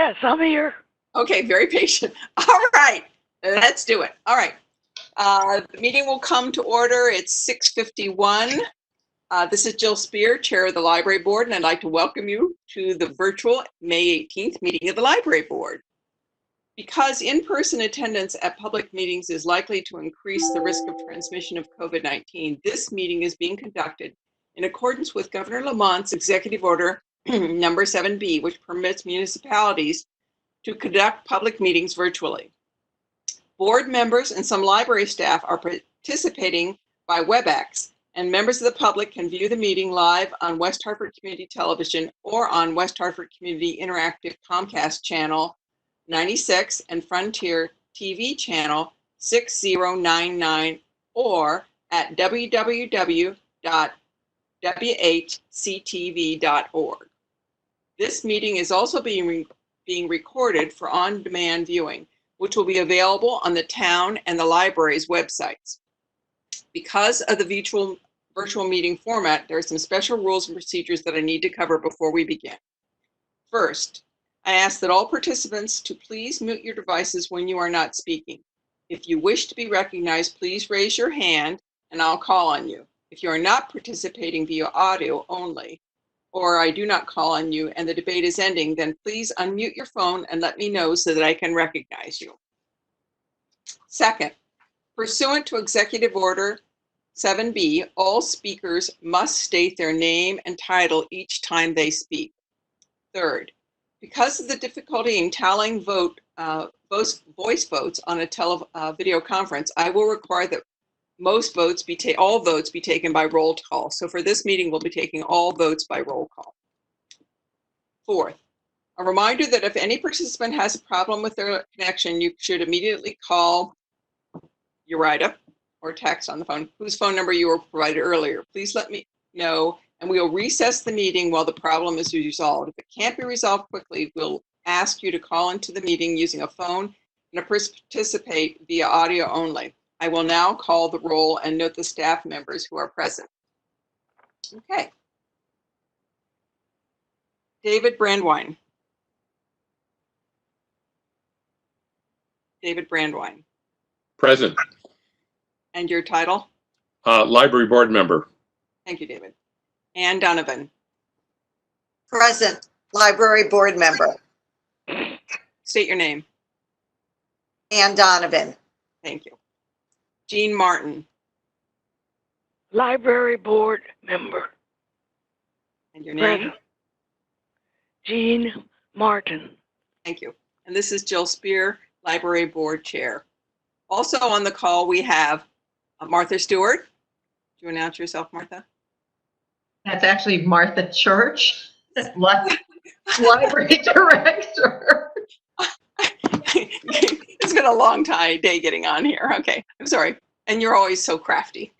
Yes, I'm here. Okay, very patient. All right, let's do it. All right. The meeting will come to order. It's 6:51. This is Jill Spear, Chair of the Library Board, and I'd like to welcome you to the virtual May 18th meeting of the Library Board. Because in-person attendance at public meetings is likely to increase the risk of transmission of COVID-19, this meeting is being conducted in accordance with Governor Lamont's Executive Order number 7B, which permits municipalities to conduct public meetings virtually. Board members and some library staff are participating by WebEx, and members of the public can view the meeting live on West Hartford Community Television or on West Hartford Community Interactive Comcast Channel 96 and Frontier TV Channel 6099 or at www.whctv.org. This meeting is also being recorded for on-demand viewing, which will be available on the town and the library's websites. Because of the virtual meeting format, there are some special rules and procedures that I need to cover before we begin. First, I ask that all participants to please mute your devices when you are not speaking. If you wish to be recognized, please raise your hand and I'll call on you. If you are not participating via audio only, or I do not call on you and the debate is ending, then please unmute your phone and let me know so that I can recognize you. Second, pursuant to Executive Order 7B, all speakers must state their name and title each time they speak. Third, because of the difficulty in tallying voice votes on a video conference, I will require that all votes be taken by roll call. So for this meeting, we'll be taking all votes by roll call. Fourth, a reminder that if any participant has a problem with their connection, you should immediately call Urida or text on the phone, whose phone number you were provided earlier. Please let me know, and we will recess the meeting while the problem is resolved. If it can't be resolved quickly, we'll ask you to call into the meeting using a phone and participate via audio only. I will now call the roll and note the staff members who are present. Okay. David Brandwine. David Brandwine. Present. And your title? Library Board Member. Thank you, David. Ann Donovan. Present. Library Board Member. State your name. Ann Donovan. Thank you. Jean Martin. Library Board Member. And your name? Present. Jean Martin. Thank you. And this is Jill Spear, Library Board Chair. Also on the call, we have Martha Stewart. Do you announce yourself, Martha? That's actually Martha Church, Library Director. It's been a long day getting on here. Okay, I'm sorry. And you're always so crafty.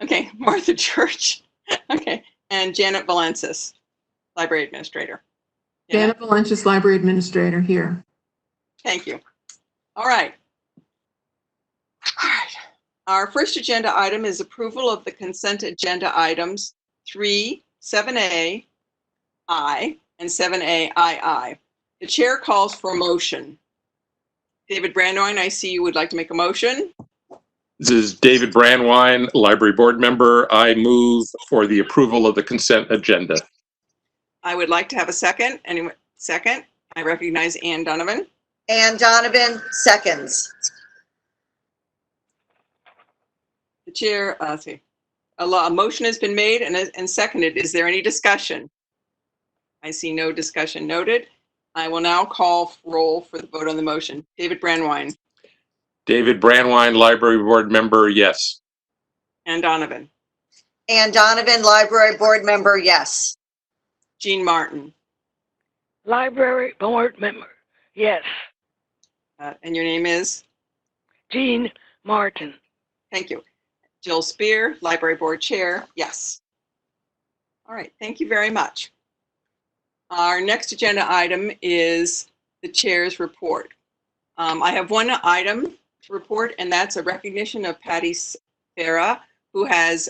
Okay, Martha Church. Okay, and Janet Valensis, Library Administrator. Janet Valensis, Library Administrator, here. Thank you. All right. All right. Our first agenda item is approval of the consent agenda items 3, 7A, I, and 7A, II. The chair calls for a motion. David Brandwine, I see you would like to make a motion. This is David Brandwine, Library Board Member. I move for the approval of the consent agenda. I would like to have a second. Anyone? Second. I recognize Ann Donovan. Ann Donovan, seconds. The chair, let's see. A motion has been made and seconded. Is there any discussion? I see no discussion noted. I will now call roll for the vote on the motion. David Brandwine. David Brandwine, Library Board Member, yes. Ann Donovan. Ann Donovan, Library Board Member, yes. Jean Martin. Library Board Member, yes. And your name is? Jean Martin. Thank you. Jill Spear, Library Board Chair, yes. All right, thank you very much. Our next agenda item is the chair's report. I have one item to report, and that's a recognition of Patty Farrah, who has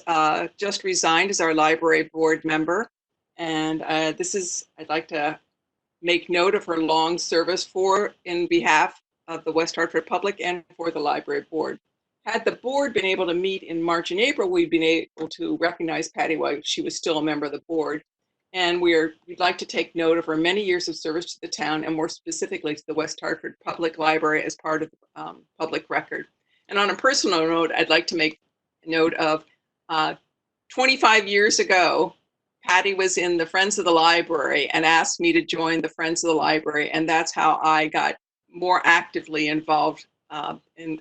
just resigned as our library board member. And I'd like to make note of her long service in behalf of the West Hartford public and for the library board. Had the board been able to meet in March and April, we'd been able to recognize Patty while she was still a member of the board. And we'd like to take note of her many years of service to the town, and more specifically to the West Hartford Public Library as part of the public record. And on a personal note, I'd like to make note of 25 years ago, Patty was in the Friends of the Library and asked me to join the Friends of the Library, and that's how I got more actively involved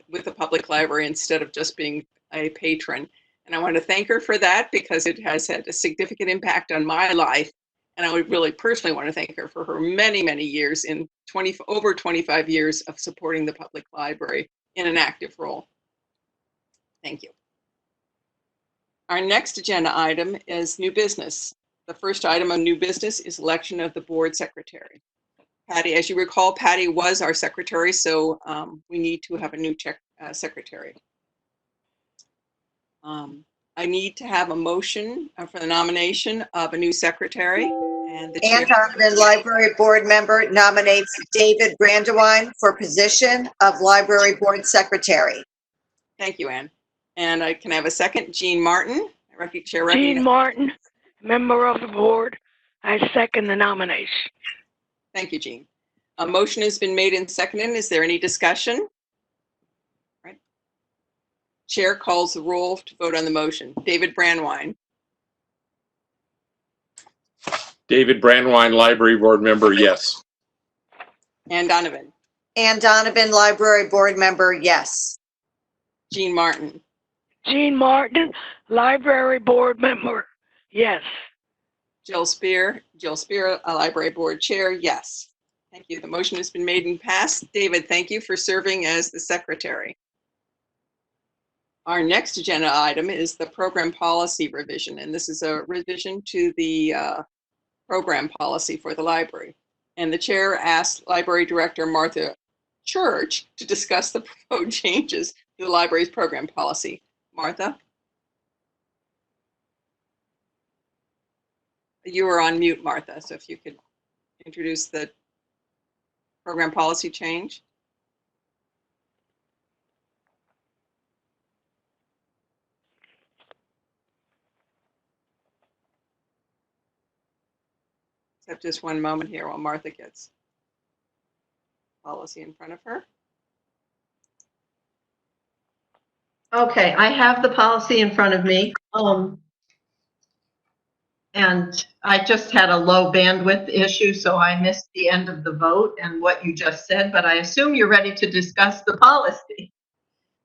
with the public library instead of just being a patron. And I want to thank her for that because it has had a significant impact on my life. And I would really personally want to thank her for her many, many years over 25 years of supporting the public library in an active role. Thank you. Our next agenda item is new business. The first item of new business is election of the board secretary. Patty, as you recall, Patty was our secretary, so we need to have a new secretary. I need to have a motion for the nomination of a new secretary. And the Ann Donovan, library board member, nominates David Brandewine for position of library board secretary. Thank you, Ann. And I can have a second. Jean Martin. Jean Martin, member of the board. I second the nomination. Thank you, Jean. A motion has been made and seconded. Is there any discussion? Right. Chair calls the roll to vote on the motion. David Brandewine. David Brandewine, library board member, yes. Ann Donovan. Ann Donovan, library board member, yes. Jean Martin. Jean Martin, library board member, yes. Jill Spear, a library board chair, yes. Thank you. The motion has been made and passed. David, thank you for serving as the secretary. Our next agenda item is the program policy revision, and this is a revision to the program policy for the library. And the chair asked Library Director Martha Church to discuss the proposed changes to the library's program policy. Martha? You are on mute, Martha, so if you could introduce the program policy change. Except just one moment here while Martha gets policy in front of her. Okay, I have the policy in front of me. And I just had a low bandwidth issue, so I missed the end of the vote and what you just said, but I assume you're ready to discuss the policy.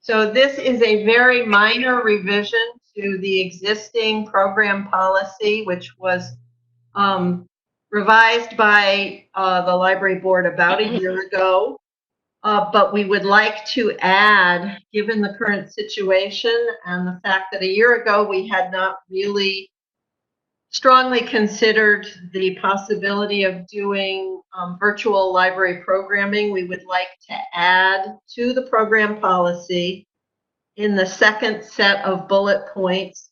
So this is a very minor revision to the existing program policy, which was revised by the library board about a year ago. But we would like to add, given the current situation and the fact that a year ago we had not really strongly considered the possibility of doing virtual library programming, we would like to add to the program policy in the second set of bullet points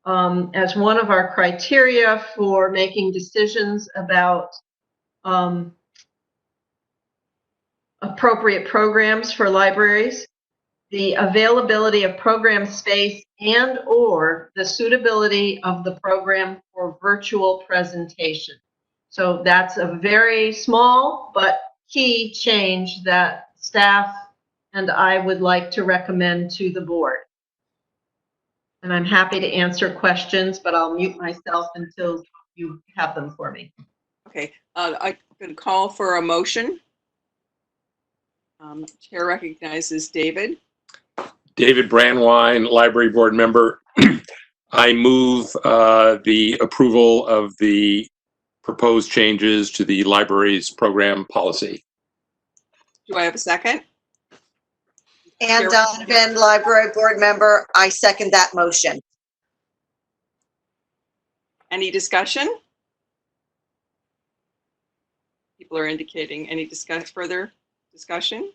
as one of our criteria for making decisions about appropriate programs for libraries, the availability of program space and/or the suitability of the program for virtual presentation. So that's a very small but key change that staff and I would like to recommend to the board. And I'm happy to answer questions, but I'll mute myself until you have them for me. Okay, I could call for a motion. Chair recognizes David. David Brandewine, library board member. I move the approval of the proposed changes to the library's program policy. Do I have a second? Ann Donovan, library board member, I second that motion. Any discussion? People are indicating any further discussion?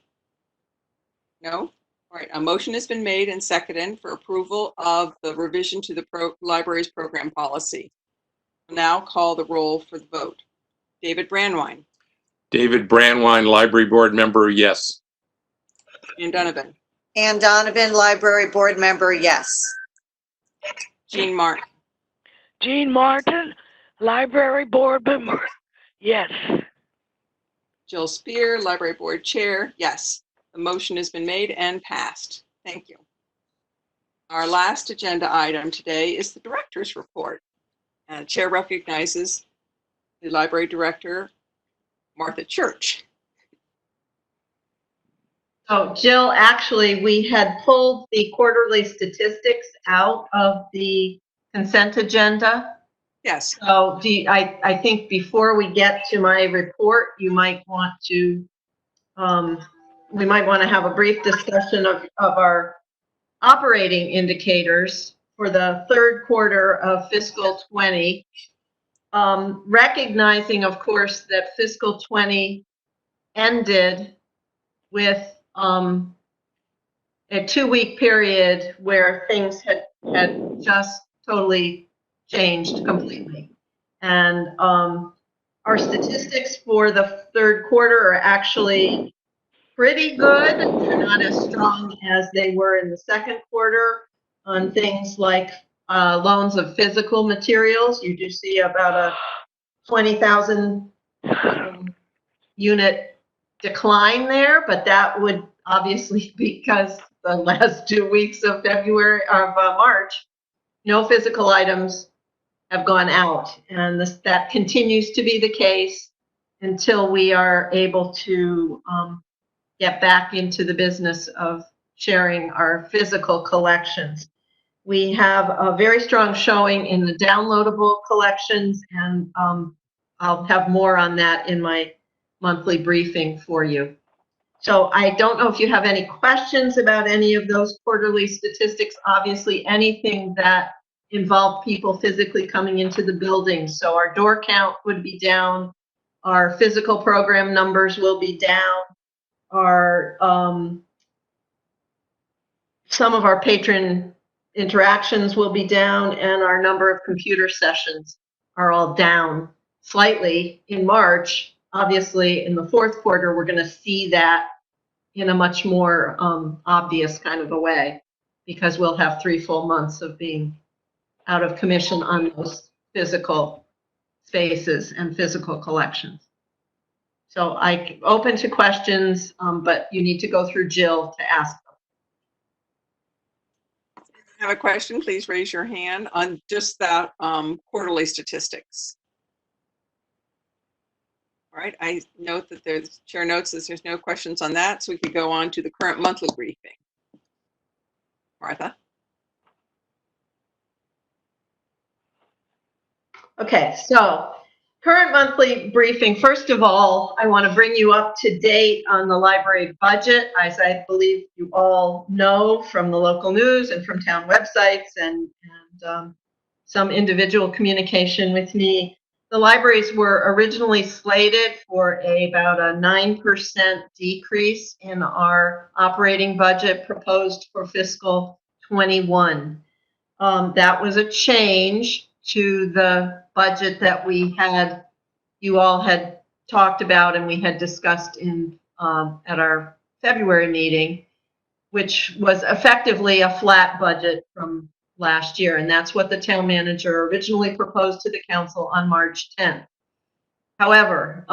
No? All right, a motion has been made and seconded for approval of the revision to the library's program policy. I'll now call the roll for the vote. David Brandewine. David Brandwine, Library Board Member, yes. Ann Donovan, Ann Donovan, Library Board Member, yes. Jean Martin, Jean Martin, Library Board Member, yes. Jill Spear, Library Board Chair, yes. The motion has been made and passed. Thank you. Our last agenda item today is the Director's Report. Chair recognizes the Library Director, Martha Church. So Jill, actually, we had pulled the quarterly statistics out of the consent agenda. Yes. So I think before we get to my report, you might want to, we might want to have a brief discussion of our operating indicators for the third quarter of fiscal 20. Recognizing, of course, that fiscal 20 ended with a 2-week period where things had just totally changed completely. And our statistics for the third quarter are actually pretty good. They're not as strong as they were in the second quarter on things like loans of physical materials. You do see about a 20,000 unit decline there, but that would obviously be because the last 2 weeks of March, no physical items have gone out, and that continues to be the case until we are able to get back into the business of sharing our physical collections. We have a very strong showing in the downloadable collections, and I'll have more on that in my monthly briefing for you. So I don't know if you have any questions about any of those quarterly statistics. Obviously, anything that involved people physically coming into the building. So our door count would be down. Our physical program numbers will be down. Our some of our patron interactions will be down, and our number of computer sessions are all down slightly in March. Obviously, in the fourth quarter, we're going to see that in a much more obvious kind of a way, because we'll have 3 full months of being out of commission on those physical spaces and physical collections. So I'm open to questions, but you need to go through Jill to ask them. If you have a question, please raise your hand on just that quarterly statistics. All right, I note that Chair notes that there's no questions on that, so we could go on to the current monthly briefing. Martha? Okay, so current monthly briefing. First of all, I want to bring you up to date on the library budget. As I believe you all know from the local news and from town websites and some individual communication with me, the libraries were originally slated for about a 9% decrease in our operating budget proposed for fiscal 21. That was a change to the budget that we had, you all had talked about and we had discussed in at our February meeting, which was effectively a flat budget from last year. And that's what the town manager originally proposed to the council on March 10th. However,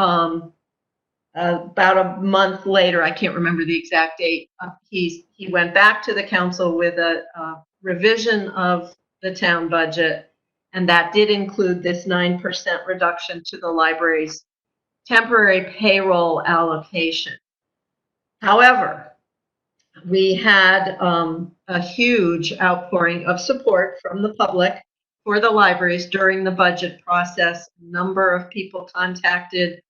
about a month later, I can't remember the exact date, he went back to the council with a revision of the town budget, and that did include this 9% reduction to the library's temporary payroll allocation. However, we had a huge outpouring of support from the public for the libraries during the budget process. A number of people contacted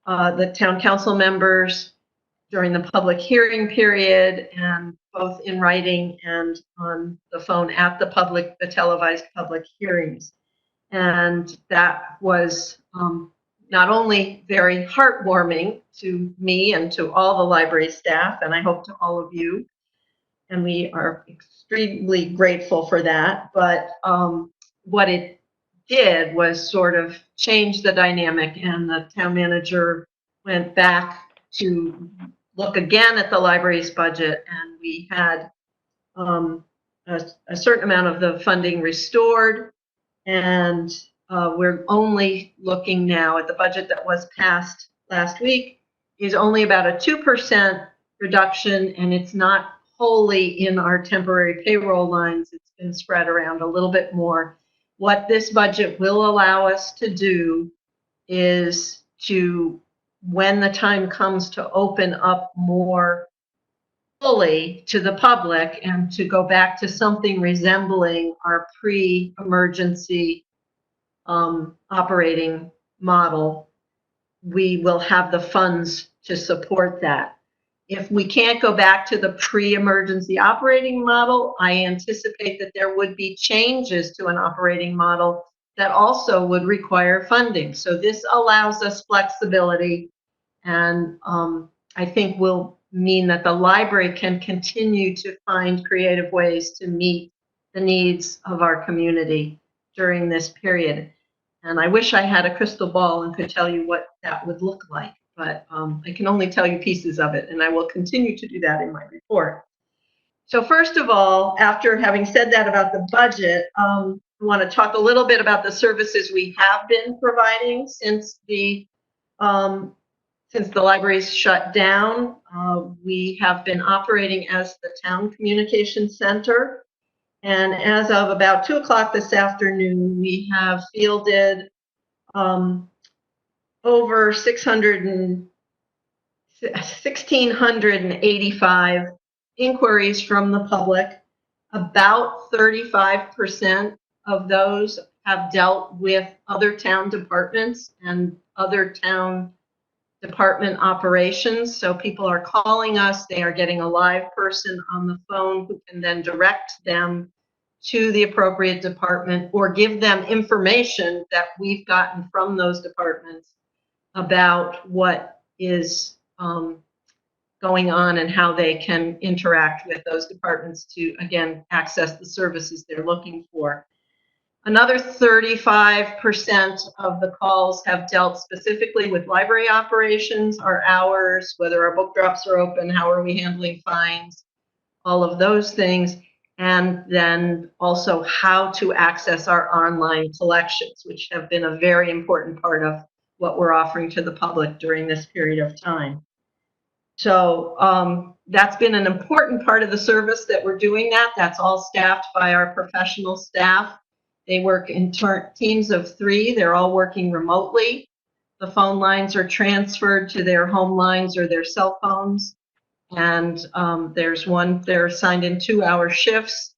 the town council members during the public hearing period, and both in writing and on the phone at the televised public hearings. And that was not only very heartwarming to me and to all the library staff, and I hope to all of you, and we are extremely grateful for that, but what it did was sort of change the dynamic, and the town manager went back to look again at the library's budget, and we had a certain amount of the funding restored, and we're only looking now at the budget that was passed last week is only about a 2% reduction, and it's not wholly in our temporary payroll lines. It's been spread around a little bit more. What this budget will allow us to do is to, when the time comes to open up more fully to the public and to go back to something resembling our pre-emergency operating model, we will have the funds to support that. If we can't go back to the pre-emergency operating model, I anticipate that there would be changes to an operating model that also would require funding. So this allows us flexibility, and I think will mean that the library can continue to find creative ways to meet the needs of our community during this period. And I wish I had a crystal ball and could tell you what that would look like, but I can only tell you pieces of it, and I will continue to do that in my report. So first of all, after having said that about the budget, I want to talk a little bit about the services we have been providing since the library's shut down. We have been operating as the town communication center. And as of about 2 o'clock this afternoon, we have fielded over 1,685 inquiries from the public. About 35% of those have dealt with other town departments and other town department operations. So people are calling us, they are getting a live person on the phone who can then direct them to the appropriate department or give them information that we've gotten from those departments about what is going on and how they can interact with those departments to, again, access the services they're looking for. Another 35% of the calls have dealt specifically with library operations, our hours, whether our book drops are open, how are we handling fines, all of those things, and then also how to access our online collections, which have been a very important part of what we're offering to the public during this period of time. So that's been an important part of the service that we're doing that. That's all staffed by our professional staff. They work in teams of 3. They're all working remotely. The phone lines are transferred to their home lines or their cell phones. And they're assigned in 2-hour shifts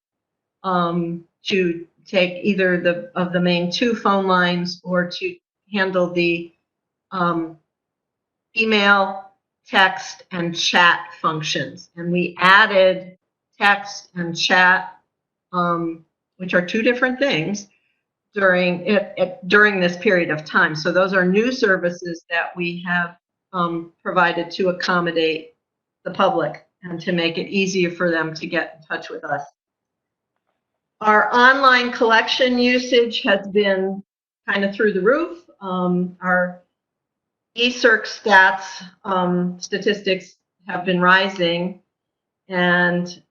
to take either of the main 2 phone lines or to handle the email, text, and chat functions. And we added text and chat, which are 2 different things, during this period of time. So those are new services that we have provided to accommodate the public and to make it easier for them to get in touch with us. Our online collection usage has been kind of through the roof. Our eCirc stats statistics have been rising, and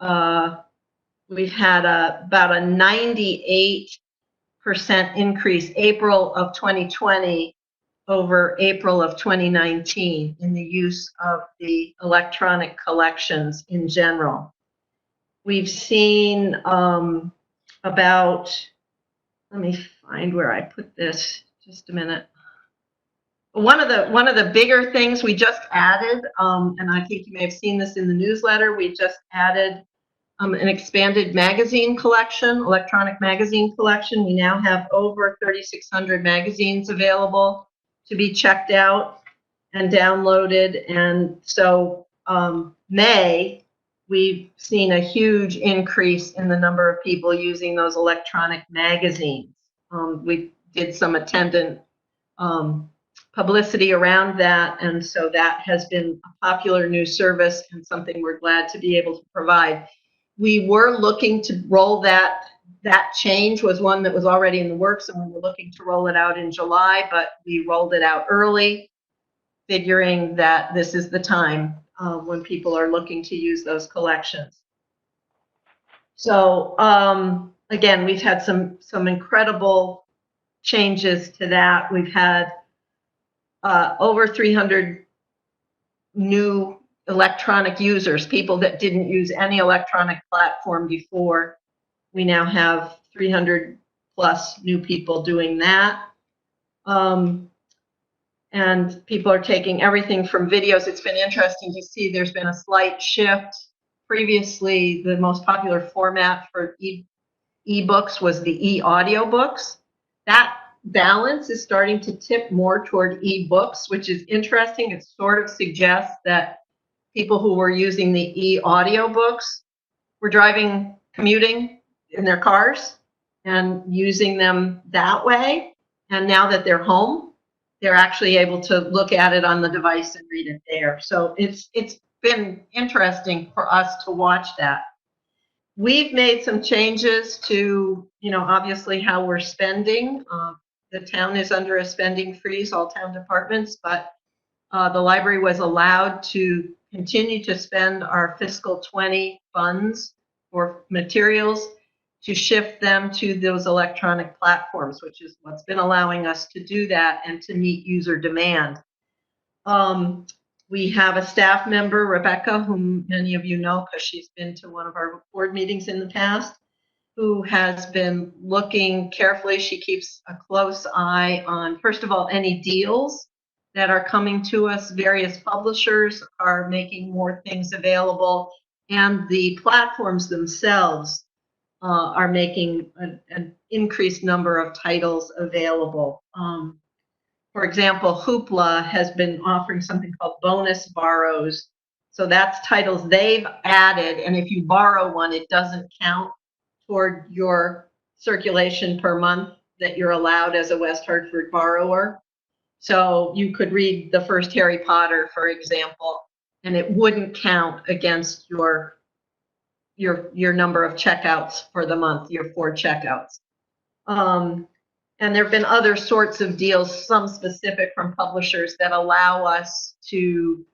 we've had about a 98% increase April of 2020 over April of 2019 in the use of the electronic collections in general. We've seen about, let me find where I put this, just a minute. One of the bigger things we just added, and I think you may have seen this in the newsletter, we just added an expanded magazine collection, electronic magazine collection. We now have over 3,600 magazines available to be checked out and downloaded. And so May, we've seen a huge increase in the number of people using those electronic magazines. We did some attendant publicity around that, and so that has been a popular new service and something we're glad to be able to provide. We were looking to roll that change was one that was already in the works, and we were looking to roll it out in July, but we rolled it out early figuring that this is the time when people are looking to use those collections. So again, we've had some incredible changes to that. We've had over 300 new electronic users, people that didn't use any electronic platform before. We now have 300 plus new people doing that. And people are taking everything from videos. It's been interesting to see there's been a slight shift. Previously, the most popular format for e-books was the e-audio books. That balance is starting to tip more toward e-books, which is interesting. It sort of suggests that people who were using the e-audio books were commuting in their cars and using them that way. And now that they're home, they're actually able to look at it on the device and read it there. So it's been interesting for us to watch that. We've made some changes to, obviously how we're spending. The town is under a spending freeze, all town departments, but the library was allowed to continue to spend our fiscal 20 funds for materials to shift them to those electronic platforms, which is what's been allowing us to do that and to meet user demand. We have a staff member, Rebecca, whom many of you know because she's been to one of our board meetings in the past, who has been looking carefully. She keeps a close eye on, first of all, any deals that are coming to us. Various publishers are making more things available, and the platforms themselves are making an increased number of titles available. For example, Hoopla has been offering something called bonus borrows. So that's titles they've added, and if you borrow one, it doesn't count toward your circulation per month that you're allowed as a West Hartford borrower. So you could read the first Harry Potter, for example, and it wouldn't count against your number of checkouts for the month, your 4 checkouts. And there have been other sorts of deals, some specific from publishers, that allow us to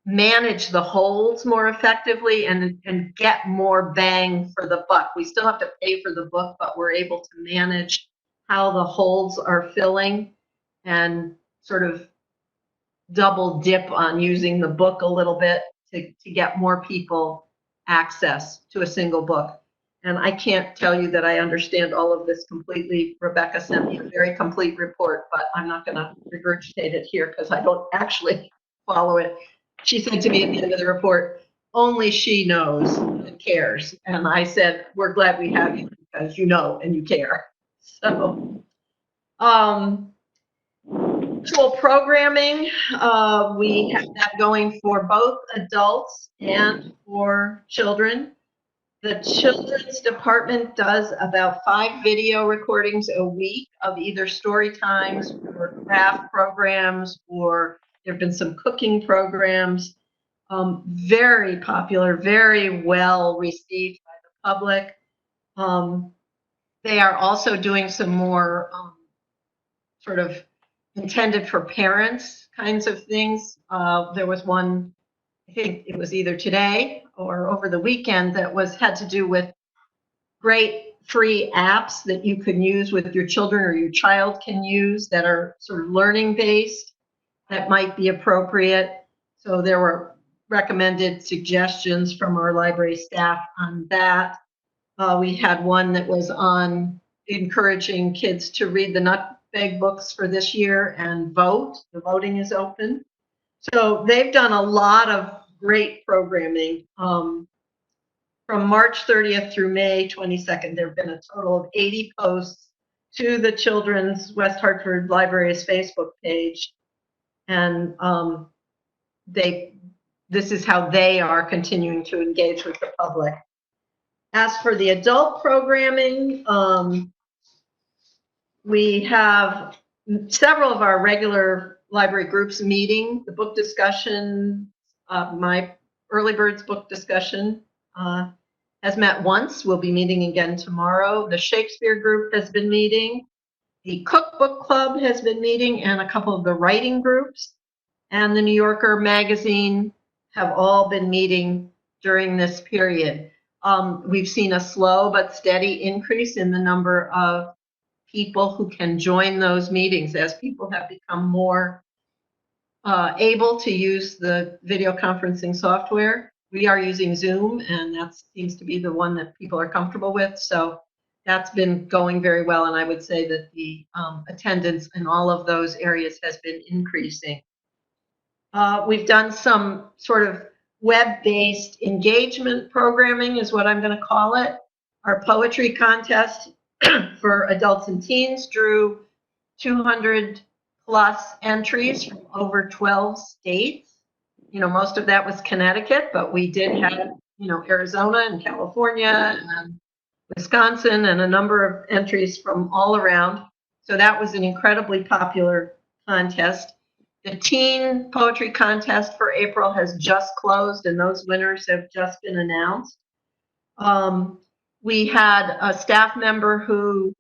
manage the holds more effectively and get more bang for the buck. We still have to pay for the book, but we're able to manage how the holds are filling and sort of double dip on using the book a little bit to get more people access to a single book. And I can't tell you that I understand all of this completely. Rebecca sent me a very complete report, but I'm not going to regurgitate it here because I don't actually follow it. She said to me at the end of the report, only she knows and cares. And I said, we're glad we have you because you know and you care. So, virtual programming, we have that going for both adults and for children. The children's department does about 5 video recordings a week of either story times or craft programs, or there have been some cooking programs. Very popular, very well received by the public. They are also doing some more sort of intended for parents kinds of things. There was one, I think it was either today or over the weekend, that had to do with great free apps that you can use with your children or your child can use that are sort of learning based that might be appropriate. So there were recommended suggestions from our library staff on that. We had one that was on encouraging kids to read the Nutmeg books for this year and vote. The voting is open. So they've done a lot of great programming. From March 30th through May 22nd, there have been a total of 80 posts to the Children's West Hartford Library's Facebook page. And this is how they are continuing to engage with the public. As for the adult programming, we have several of our regular library groups meeting. The book discussion, my Early Birds book discussion has met once. We'll be meeting again tomorrow. The Shakespeare group has been meeting. The Cookbook Club has been meeting, and a couple of the writing groups. and the New Yorker magazine have all been meeting during this period. We've seen a slow but steady increase in the number of people who can join those meetings as people have become more able to use the video conferencing software. We are using Zoom, and that seems to be the one that people are comfortable with. So that's been going very well, and I would say that the attendance in all of those areas has been increasing. We've done some sort of web-based engagement programming is what I'm going to call it. Our poetry contest for adults and teens drew 200 plus entries from over 12 states. You know, most of that was Connecticut, but we did have, you know, Arizona and California and Wisconsin and a number of entries from all around. So that was an incredibly popular contest. The teen poetry contest for April has just closed, and those winners have just been announced. We had a staff member who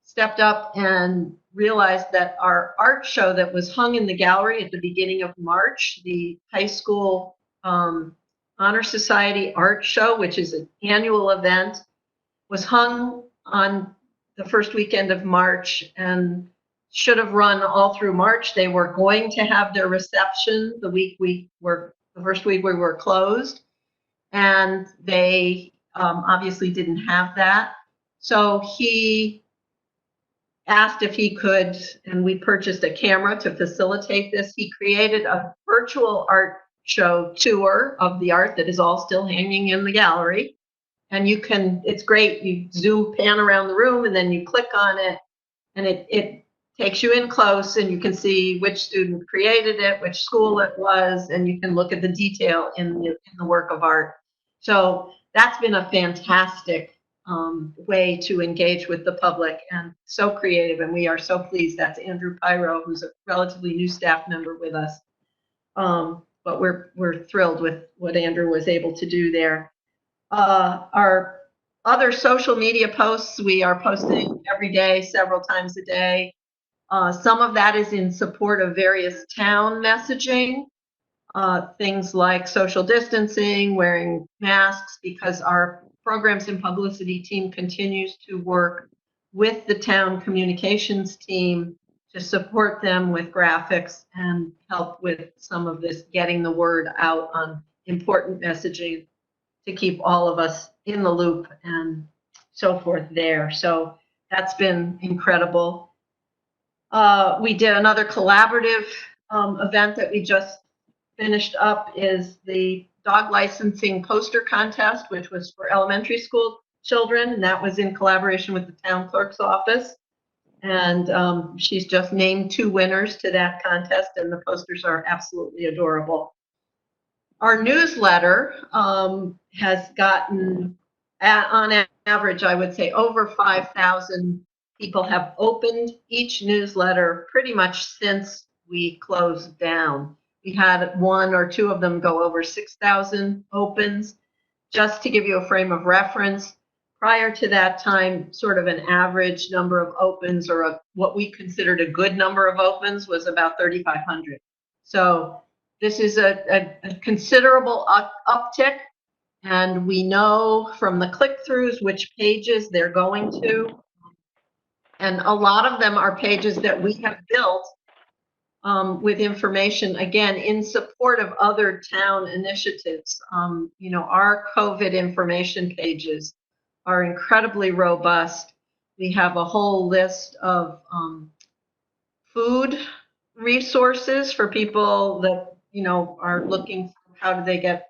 stepped up and realized that our art show that was hung in the gallery at the beginning of March, the high school Honor Society art show, which is an annual event, was hung on the first weekend of March and should have run all through March. They were going to have their reception the first week we were closed, and they obviously didn't have that. So he asked if he could, and we purchased a camera to facilitate this. He created a virtual art show tour of the art that is all still hanging in the gallery. And you can, it's great, you zoom pan around the room and then you click on it and it takes you in close and you can see which student created it, which school it was, and you can look at the detail in the work of art. So that's been a fantastic way to engage with the public and so creative, and we are so pleased. That's Andrew Pyro, who's a relatively new staff member with us. But we're thrilled with what Andrew was able to do there. Our other social media posts, we are posting every day, several times a day. Some of that is in support of various town messaging, things like social distancing, wearing masks, because our programs and publicity team continues to work with the town communications team to support them with graphics and help with some of this getting the word out on important messaging to keep all of us in the loop and so forth there. So that's been incredible. We did another collaborative event that we just finished up, is the dog licensing poster contest, which was for elementary school children, and that was in collaboration with the town clerk's office. And she's just named 2 winners to that contest, and the posters are absolutely adorable. Our newsletter has gotten, on average, I would say over 5,000 people have opened each newsletter pretty much since we closed down. We had 1 or 2 of them go over 6,000 opens. Just to give you a frame of reference, prior to that time, sort of an average number of opens, or what we considered a good number of opens, was about 3,500. So this is a considerable uptick, and we know from the click-throughs which pages they're going to. And a lot of them are pages that we have built with information, again, in support of other town initiatives. You know, our COVID information pages are incredibly robust. We have a whole list of food resources for people that, you know, are looking for how do they get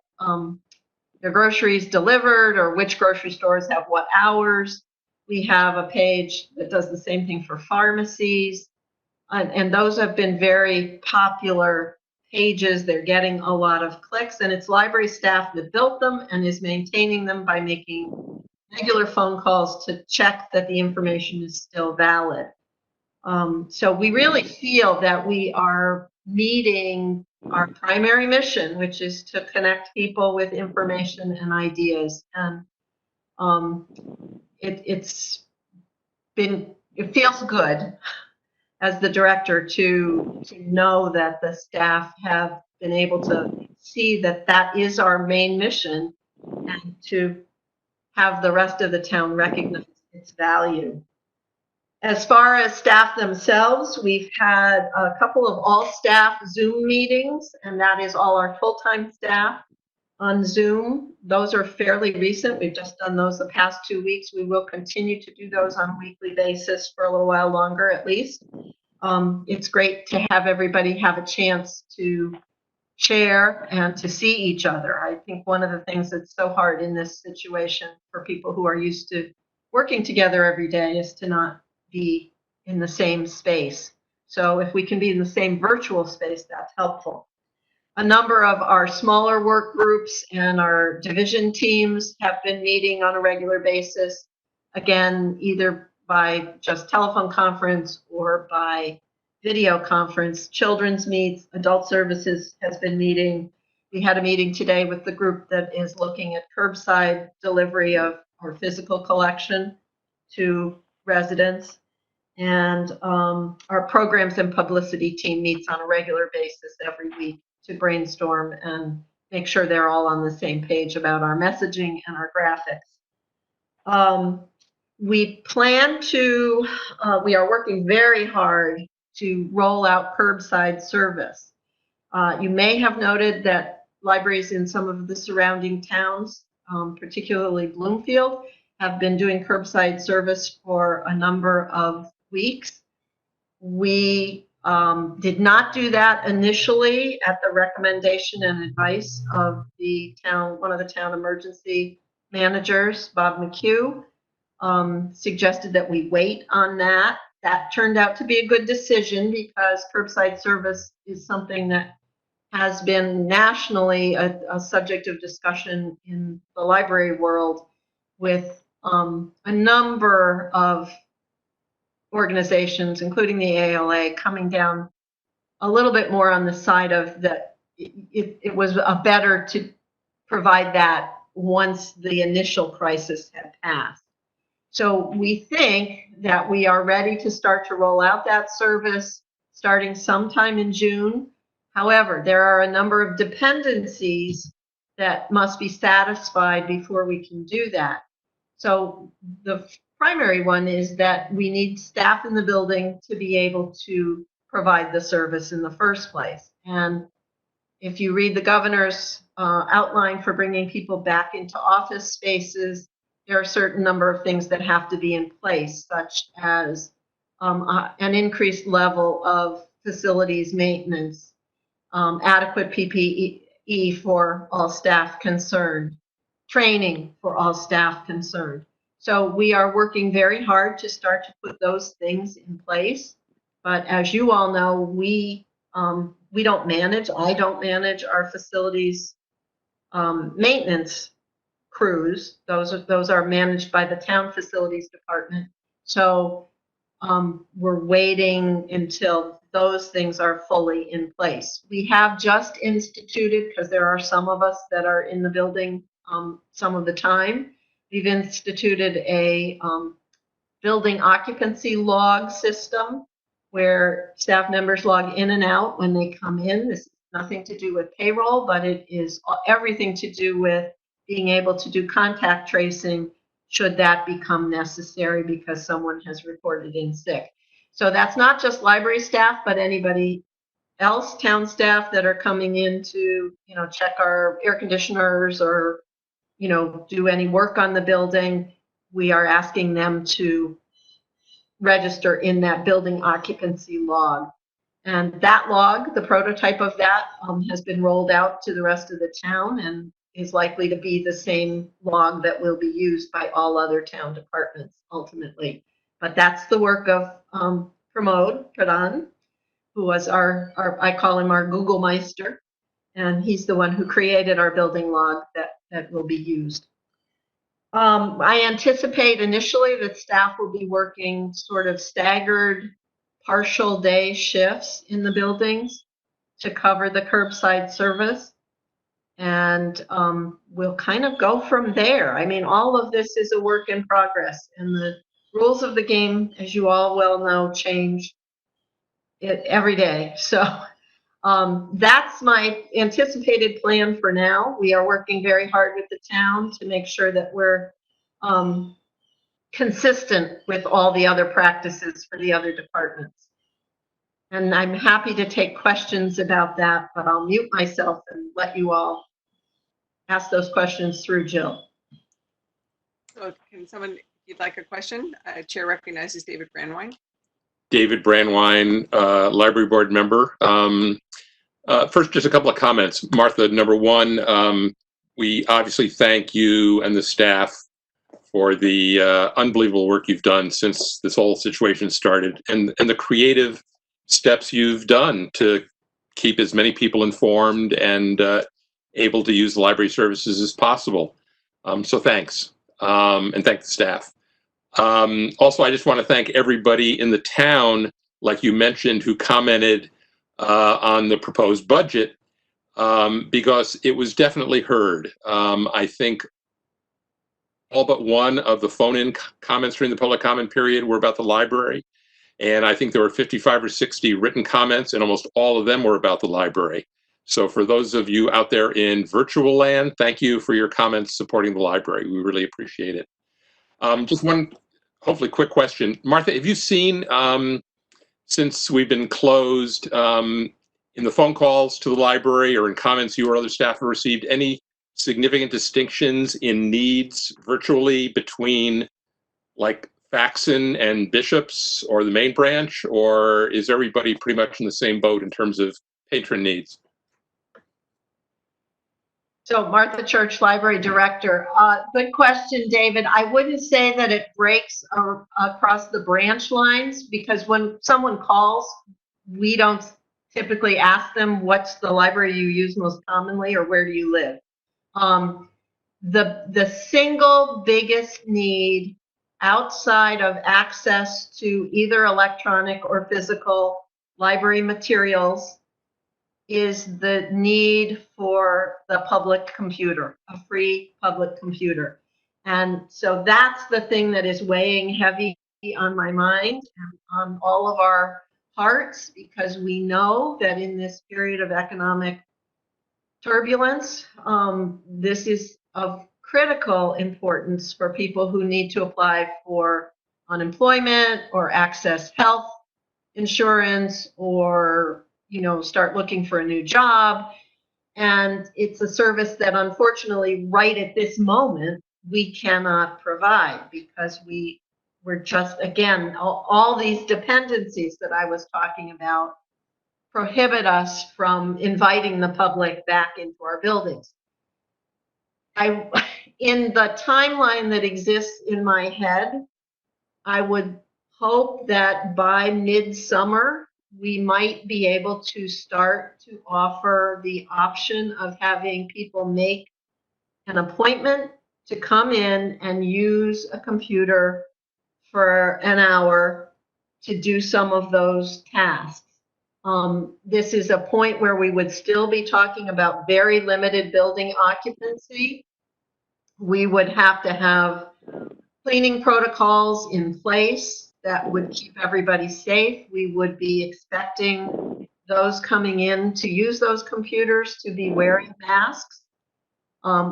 their groceries delivered, or which grocery stores have what hours. We have a page that does the same thing for pharmacies. And those have been very popular pages. They're getting a lot of clicks, and it's library staff that built them and is maintaining them by making regular phone calls to check that the information is still valid. So we really feel that we are meeting our primary mission, which is to connect people with information and ideas. And it feels good. as the director to know that the staff have been able to see that that is our main mission, and to have the rest of the town recognize its value. As far as staff themselves, we've had a couple of all-staff Zoom meetings, and that is all our full-time staff on Zoom. Those are fairly recent. We've just done those the past 2 weeks. We will continue to do those on a weekly basis for a little while longer, at least. It's great to have everybody have a chance to share and to see each other. I think one of the things that's so hard in this situation for people who are used to working together every day is to not be in the same space. So if we can be in the same virtual space, that's helpful. A number of our smaller work groups and our division teams have been meeting on a regular basis, again, either by just telephone conference or by video conference. Children's meets, adult services has been meeting. We had a meeting today with the group that is looking at curbside delivery of our physical collection to residents. And our programs and publicity team meets on a regular basis every week to brainstorm and make sure they're all on the same page about our messaging and our graphics. We plan to, we are working very hard to roll out curbside service. You may have noted that libraries in some of the surrounding towns, particularly Bloomfield, have been doing curbside service for a number of weeks. We did not do that initially at the recommendation and advice of the town, one of the town emergency managers, Bob McHugh, suggested that we wait on that. That turned out to be a good decision because curbside service is something that has been nationally a subject of discussion in the library world, with a number of organizations, including the ALA, coming down a little bit more on the side of that it was better to provide that once the initial crisis had passed. So we think that we are ready to start to roll out that service starting sometime in June. However, there are a number of dependencies that must be satisfied before we can do that. So the primary one is that we need staff in the building to be able to provide the service in the first place. And if you read the governor's outline for bringing people back into office spaces, there are a certain number of things that have to be in place, such as an increased level of facilities maintenance, adequate PPE for all staff concerned, training for all staff concerned. So we are working very hard to start to put those things in place. But as you all know, we don't manage, I don't manage our facilities maintenance crews. Those are managed by the town facilities department. So we're waiting until those things are fully in place. We have just instituted, because there are some of us that are in the building some of the time, we've instituted a building occupancy log system where staff members log in and out when they come in. This is nothing to do with payroll, but it is everything to do with being able to do contact tracing should that become necessary because someone has reported in sick. So that's not just library staff, but anybody else, town staff that are coming in to, check our air conditioners or, do any work on the building. We are asking them to register in that building occupancy log. And that log, the prototype of that, has been rolled out to the rest of the town and is likely to be the same log that will be used by all other town departments ultimately. But that's the work of Pradhan, who was our I call him our Google Meister, and he's the one who created our building log that will be used. I anticipate initially that staff will be working sort of staggered partial day shifts in the buildings to cover the curbside service. And we'll kind of go from there. I mean, all of this is a work in progress, and the rules of the game, as you all well know, change every day. So that's my anticipated plan for now. We are working very hard with the town to make sure that we're consistent with all the other practices for the other departments. And I'm happy to take questions about that, but I'll mute myself and let you all ask those questions through Jill. So can someone, if you'd like a question, Chair recognizes David Brandwine. David Brandwine, Library Board member. First, just a couple of comments. Martha, number one, we obviously thank you and the staff for the unbelievable work you've done since this whole situation started, and the creative steps you've done to keep as many people informed and able to use the library services as possible. So thanks, and thank the staff. Also, I just want to thank everybody in the town, like you mentioned, who commented on the proposed budget, because it was definitely heard. I think all but one of the phone-in comments during the public comment period were about the library. And I think there were 55 or 60 written comments, and almost all of them were about the library. So for those of you out there in virtual land, thank you for your comments supporting the library. We really appreciate it. Just one, hopefully, quick question. Martha, have you seen, since we've been closed, in the phone calls to the library or in comments you or other staff have received, any significant distinctions in needs virtually between like Faxon and Bishops or the main branch, or is everybody pretty much in the same boat in terms of patron needs? So Martha Church, Library Director. Good question, David. I wouldn't say that it breaks across the branch lines, because when someone calls, we don't typically ask them what's the library you use most commonly or where do you live. The single biggest need outside of access to either electronic or physical library materials is the need for the public computer, a free public computer. And so that's the thing that is weighing heavy on my mind and on all of our hearts, because we know that in this period of economic turbulence, this is of critical importance for people who need to apply for unemployment or access health insurance or, you know, start looking for a new job. And it's a service that unfortunately right at this moment we cannot provide, because we're just, again, all these dependencies that I was talking about prohibit us from inviting the public back into our buildings. In the timeline that exists in my head, I would hope that by midsummer, we might be able to start to offer the option of having people make an appointment to come in and use a computer for an hour to do some of those tasks. This is a point where we would still be talking about very limited building occupancy. We would have to have cleaning protocols in place that would keep everybody safe. We would be expecting those coming in to use those computers to be wearing masks.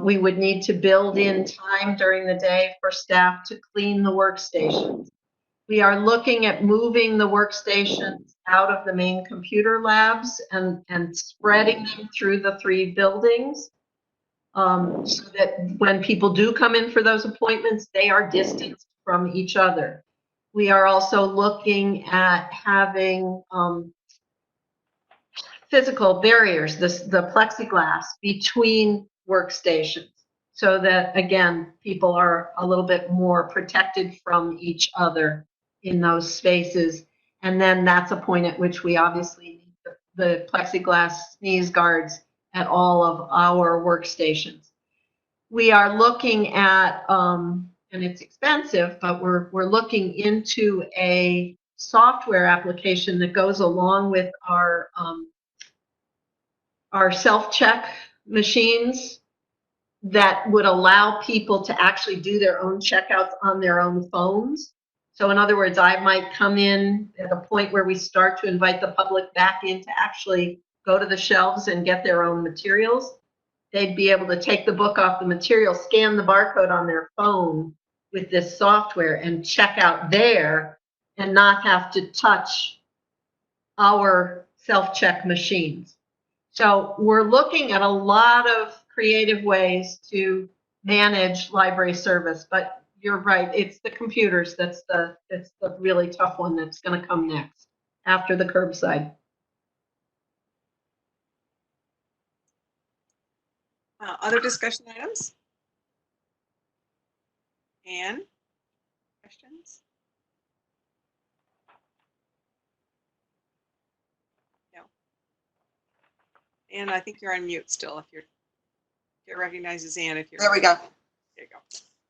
We would need to build in time during the day for staff to clean the workstations. We are looking at moving the workstations out of the main computer labs and spreading them through the 3 buildings. So that when people do come in for those appointments, they are distanced from each other. We are also looking at having physical barriers, the plexiglass between workstations, so that, again, people are a little bit more protected from each other in those spaces. And then that's a point at which we obviously need the plexiglass sneeze guards at all of our workstations. We are looking at, and it's expensive, but we're looking into a software application that goes along with our self-check machines that would allow people to actually do their own checkouts on their own phones. So in other words, I might come in at a point where we start to invite the public back in to actually go to the shelves and get their own materials. They'd be able to take the book off the material, scan the barcode on their phone with this software and check out there and not have to touch our self-check machines. So we're looking at a lot of creative ways to manage library service, but you're right, it's the computers that's the really tough one that's going to come next after the curbside. Other discussion items? Anne, questions? No. Anne, I think you're on mute still. If it recognizes Anne, if you're There we go. there you go.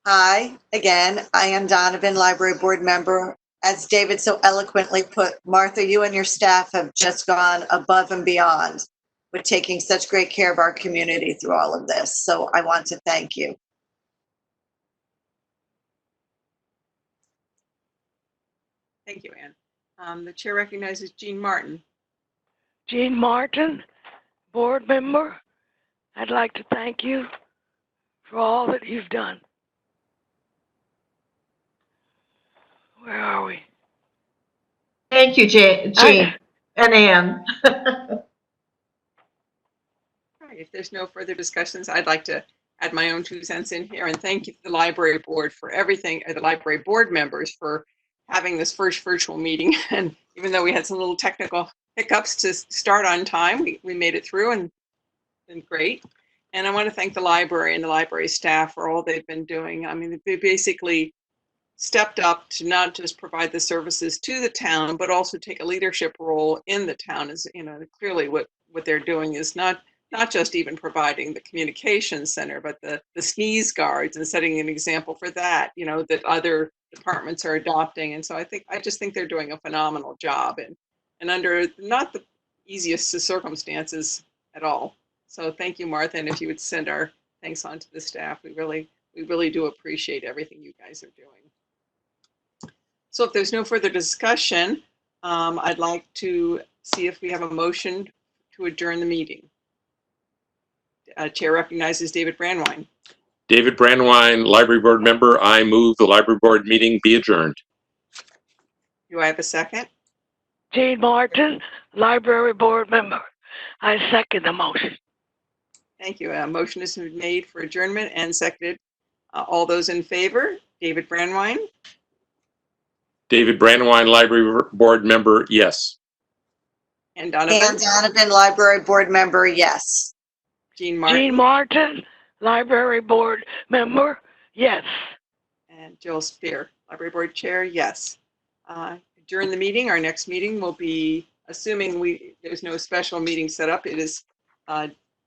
Hi, again, I am Donovan, Library Board Member. As David so eloquently put, Martha, you and your staff have just gone above and beyond with taking such great care of our community through all of this. So I want to thank you. Thank you, Anne. The chair recognizes Jean Martin. Jean Martin, board member, I'd like to thank you for all that you've done. Where are we? Thank you, Jean and Anne. Right, if there's no further discussions, I'd like to add my own 2 cents in here and thank you to the library board for everything, or the library board members for having this first virtual meeting. And even though we had some little technical hiccups to start on time, we made it through and been great. And I want to thank the library and the library staff for all they've been doing. I mean, they basically stepped up to not just provide the services to the town, but also take a leadership role in the town. Is, you know, clearly what they're doing is not just even providing the communications center, but the sneeze guards, and setting an example for that, you know, that other departments are adopting. And so I just think they're doing a phenomenal job, and under not the easiest of circumstances at all. So thank you, Martha. And if you would send our thanks on to the staff, we really do appreciate everything you guys are doing. So if there's no further discussion, I'd like to see if we have a motion to adjourn the meeting. Chair recognizes David Brandwine. David Brandwine, Library Board Member. I move the Library Board meeting be adjourned. Do I have a second? Jean Martin, Library Board Member. I second the motion. Thank you. A motion is made for adjournment and seconded. All those in favor? David Brandwine. David Brandwine, Library Board Member, yes. And Donovan. And Donovan, Library Board Member, yes. Jean Martin. Jean Martin, Library Board Member, yes. And Jill Spear, Library Board Chair, yes. During the meeting, our next meeting will be, assuming there's no special meeting set up, it is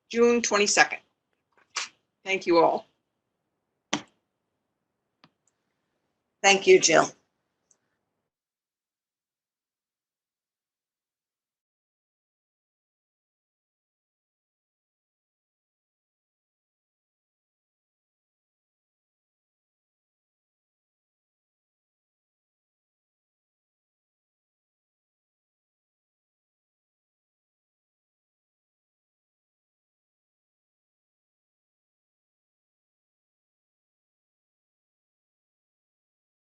June 22nd. Thank you all. Thank you, Jill.